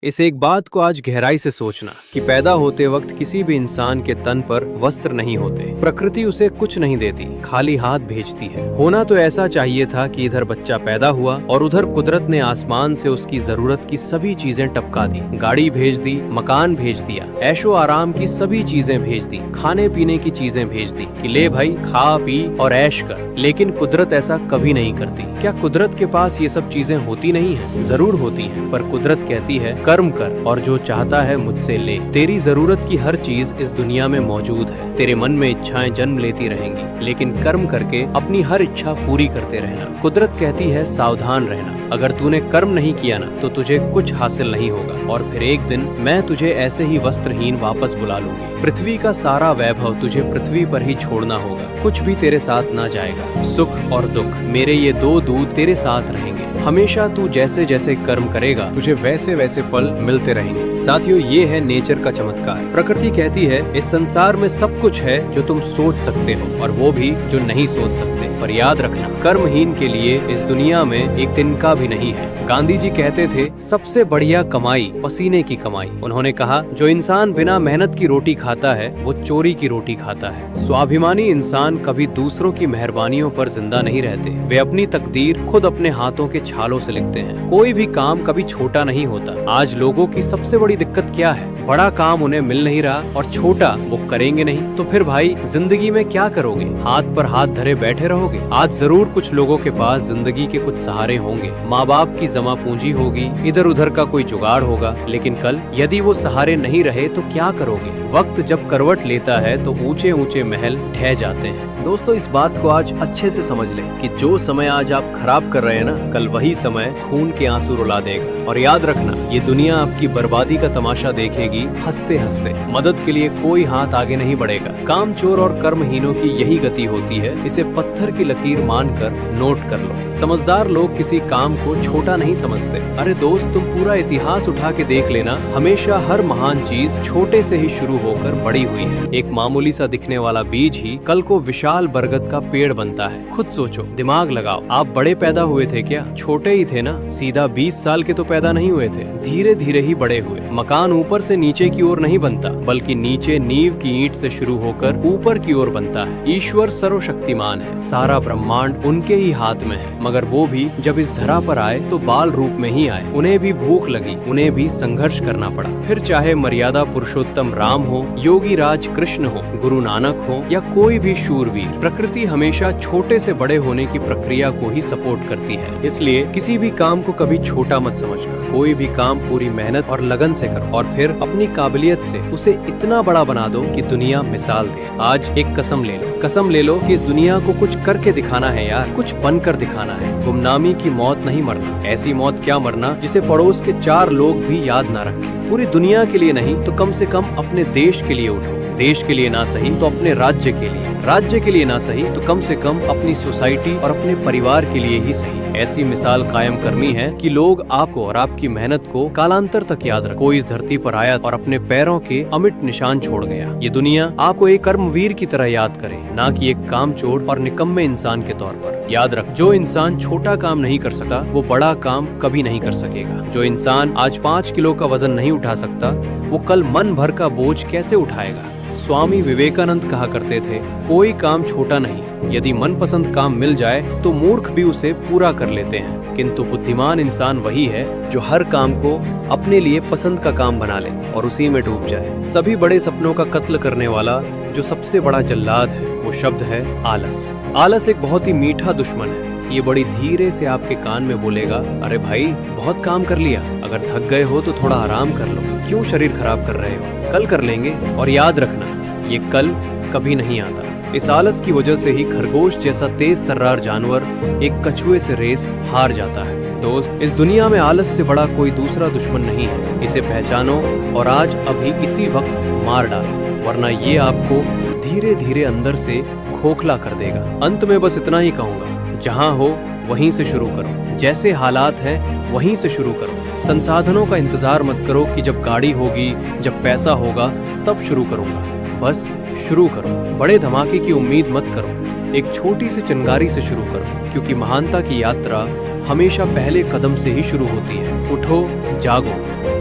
इस एक बात को आज गहराई से सोचना कि पैदा होते वक्त किसी भी इंसान के तन पर वस्त्र नहीं होते। प्रकृति उसे कुछ नहीं देती, खाली हाथ भेजती है। होना तो ऐसा चाहिए था कि इधर बच्चा पैदा हुआ और उधर कुदरत ने आसमान से उसकी जरूरत की सभी चीजें टपका दी। गाड़ी भेज दी, मकान भेज दिया, ऐशो आराम की सभी चीजें भेज दी, खाने पीने की चीजें भेज दी कि ले भाई खा पी और ऐश कर। लेकिन कुदरत ऐसा कभी नहीं करती। क्या कुदरत के पास ये सब चीजें होती नहीं है? जरूर होती है, पर कुदरत कहती है कर्म कर और जो चाहता है मुझसे ले। तेरी जरूरत की हर चीज इस दुनिया में मौजूद है। तेरे मन में इच्छाएं जन्म लेती रहेंगी, लेकिन कर्म करके अपनी हर इच्छा पूरी करते रहना। कुदरत कहती है सावधान रहना, अगर तूने कर्म नहीं किया ना तो तुझे कुछ हासिल नहीं होगा और फिर एक दिन मैं तुझे ऐसे ही वस्त्रहीन वापस बुला लूंगी। पृथ्वी का सारा वैभव तुझे पृथ्वी पर ही छोड़ना होगा, कुछ भी तेरे साथ ना जाएगा। सुख और दुख मेरे ये दो दूत तेरे साथ रहेंगे। हमेशा तू जैसे जैसे कर्म करेगा तुझे वैसे वैसे फल मिलते रहेंगे। साथियों, ये है नेचर का चमत्कार। प्रकृति कहती है इस संसार में सब कुछ है जो तुम सोच सकते हो और वो भी जो नहीं सोच सकते। पर याद रखना, कर्महीन के लिए इस दुनिया में एक तिनका भी नहीं है। गांधी जी कहते थे सबसे बढ़िया कमाई पसीने की कमाई। उन्होंने कहा जो इंसान बिना मेहनत की रोटी खाता है वो चोरी की रोटी खाता है। स्वाभिमानी इंसान कभी दूसरों की मेहरबानियों पर जिंदा नहीं रहते। वे अपनी तकदीर खुद अपने हाथों के छालों से लिखते हैं। कोई भी काम कभी छोटा नहीं होता। आज लोगों की सबसे बड़ी दिक्कत क्या है? बड़ा काम उन्हें मिल नहीं रहा और छोटा वो करेंगे नहीं। तो फिर भाई जिंदगी में क्या करोगे? हाथ पर हाथ धरे बैठे रहोगे? आज जरूर कुछ लोगों के पास जिंदगी के कुछ सहारे होंगे, माँ बाप की जमा पूंजी होगी, इधर उधर का कोई जुगाड़ होगा। लेकिन कल यदि वो सहारे नहीं रहे तो क्या करोगे? वक्त जब करवट लेता है तो ऊंचे ऊंचे महल ढह जाते हैं। दोस्तों, इस बात को आज अच्छे से समझ लें कि जो समय आज आप खराब कर रहे हैं ना, कल वही समय खून के आंसू रुला देगा। और याद रखना, ये दुनिया आपकी बर्बादी का तमाशा देखेगी हंसते हंसते। मदद के लिए कोई हाथ आगे नहीं बढ़ेगा। कामचोर और कर्महीनों की यही गति होती है। इसे पत्थर की लकीर मानकर नोट कर लो। समझदार लोग किसी काम को छोटा नहीं समझते। अरे दोस्त, तुम पूरा इतिहास उठा के देख लेना, हमेशा हर महान चीज छोटे से ही शुरू होकर बड़ी हुई है। एक मामूली सा दिखने वाला बीज ही कल को विशाल बरगद का पेड़ बनता है। खुद सोचो, दिमाग लगाओ। आप बड़े पैदा हुए थे क्या? छोटे ही थे ना। सीधा 20 साल के तो पैदा नहीं हुए थे, धीरे धीरे ही बड़े हुए। मकान ऊपर से नीचे की ओर नहीं बनता, बल्कि नीचे नींव की ईंट से शुरू होकर ऊपर की ओर बनता है। ईश्वर सर्वशक्तिमान है, सारा ब्रह्मांड उनके ही हाथ में है। मगर वो भी जब इस धरा पर आए तो बाल रूप में ही आए। उन्हें भी भूख लगी, उन्हें भी संघर्ष करना पड़ा। फिर चाहे मर्यादा पुरुषोत्तम राम हो, योगी राज कृष्ण हो, गुरु नानक हो या कोई भी शूरवीर, प्रकृति हमेशा छोटे से बड़े होने की प्रक्रिया को ही सपोर्ट करती है। इसलिए किसी भी काम को कभी छोटा मत समझना। कोई भी काम पूरी मेहनत और लगन से करो और फिर अपनी काबिलियत से उसे इतना बड़ा बना दो कि दुनिया मिसाल दे। आज एक कसम ले लो, कसम ले लो कि इस दुनिया को कुछ करके दिखाना है यार, कुछ बनकर दिखाना है। गुमनामी की मौत नहीं मरना। ऐसी मौत क्या मरना जिसे पड़ोस के 4 लोग भी याद ना रखें। पूरी दुनिया के लिए नहीं तो कम से कम अपने देश के लिए उठो। देश के लिए ना सही तो अपने राज्य के लिए, राज्य के लिए ना सही तो कम से कम अपनी सोसाइटी और अपने परिवार के लिए ही सही। ऐसी मिसाल कायम करनी है कि लोग आपको और आपकी मेहनत को कालांतर तक याद रखें। कोई इस धरती पर आया और अपने पैरों के अमिट निशान छोड़ गया। ये दुनिया आपको एक कर्मवीर की तरह याद करे, ना कि एक कामचोर और निकम्मे इंसान के तौर पर। याद रख, जो इंसान छोटा काम नहीं कर सकता वो बड़ा काम कभी नहीं कर सकेगा। जो इंसान आज 5 किलो का वजन नहीं उठा सकता वो कल मन भर का बोझ कैसे उठाएगा? स्वामी विवेकानंद कहा करते थे, कोई काम छोटा नहीं। यदि मनपसंद काम मिल जाए तो मूर्ख भी उसे पूरा कर लेते हैं, किंतु बुद्धिमान इंसान वही है जो हर काम को अपने लिए पसंद का काम बना ले और उसी में डूब जाए। सभी बड़े सपनों का कत्ल करने वाला जो सबसे बड़ा जल्लाद है वो शब्द है आलस। आलस एक बहुत ही मीठा दुश्मन है। ये बड़ी धीरे से आपके कान में बोलेगा, अरे भाई बहुत काम कर लिया, अगर थक गए हो तो थोड़ा आराम कर लो, क्यों शरीर खराब कर रहे हो, कल कर लेंगे। और याद रखना, ये कल कभी नहीं आता। इस आलस की वजह से ही खरगोश जैसा तेज तर्रार जानवर एक कछुए से रेस हार जाता है। दोस्त, इस दुनिया में आलस से बड़ा कोई दूसरा दुश्मन नहीं है। इसे पहचानो और आज अभी इसी वक्त मार डालो, वरना ये आपको धीरे धीरे अंदर से खोखला कर देगा। अंत में बस इतना ही कहूँगा, जहाँ हो वहीं से शुरू करो, जैसे हालात हैं वहीं से शुरू करो। संसाधनों का इंतजार मत करो कि जब गाड़ी होगी, जब पैसा होगा तब शुरू करूंगा। बस शुरू करो। बड़े धमाके की उम्मीद मत करो, एक छोटी सी चिंगारी से शुरू करो, क्योंकि महानता की यात्रा हमेशा पहले कदम से ही शुरू होती है। उठो, जागो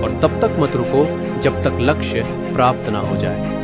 और तब तक मत रुको जब तक लक्ष्य प्राप्त ना हो जाए।